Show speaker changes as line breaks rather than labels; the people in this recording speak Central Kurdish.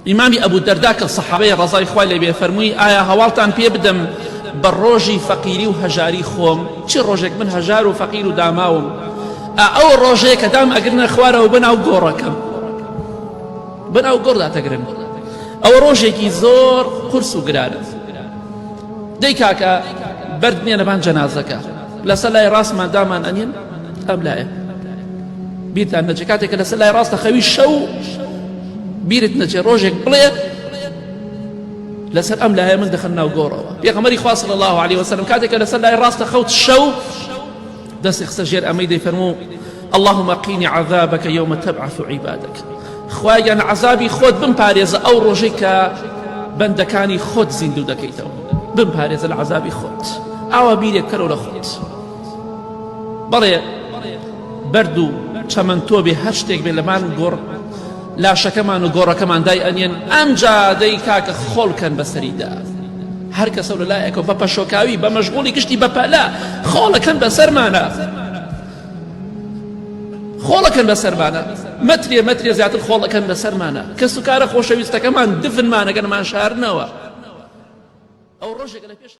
ئیمامی ئەبوو دەردا کە سەحابەی ڕەزای خوای لێ بێ فەرمووی ئایا هەواڵتان پێ بدەم بە ڕۆژی فەقیری و هەژاری خۆم؟ چی ڕۆژێک من هەژار و فەقیر و داماوم، ئەو ڕۆژەیە کە دام ئەگرنە خوارەوە بناو گۆڕەکەم، بناو گۆڕدا تەگرن، ئەو ڕۆژێکی زۆر قورس و گرانە. دەی کاکە بەردمێنە بان جەنازەکە لەسەر لای ڕاستمان دامان ئەنێن ئەم لایە بیرتان نەچێ، کاتێککە لەسەر لای ڕاستە خەوی شەو بیرت نەچێ، ڕۆژێک بڵێ لەسەر ئەم لایە من دەخەن ناو گۆڕەوە. پێغەمبەری خوا صلی الله عليه وسلم کاتێککە لەسەر لای ڕاستە خەوت شەو دەستی خستە ژێر ئەمەی دەیفەرموو اللهم قینی عذابك يوم تبعث عبادك، خوایان عذابی خۆت بمپارێزە ئەو ڕۆژەی کە بەندەکانی خۆت زیندوو دەکەیتەوە، بمپارێزە لە عذابی خۆت، ئاوا بیرێک کەرەوە لە خۆت. بەڵێ بەرد و چەمەن تۆ بێ هەر شتێک بێ لەمان گۆڕ لاشەکەمان و گۆڕەکەمان دای ئەنێن، ئەمجا دەی کاکە خۆڵکەن بەسەریدا، هەر کەسە لە لایەکەوە بە پەشۆکاوی بە مەشغوڵی گشتی بەپەلا خۆڵەکەن بەسەرمانە، خۆڵەکەن بەسەرمانە، مەترێ زیاتر خۆڵەکەن بەسەرمانە، کە سوکارە خۆشەویستەکەمان دفنمانەگەنمان شارنەوە. ئەو ڕۆژێک لە پێش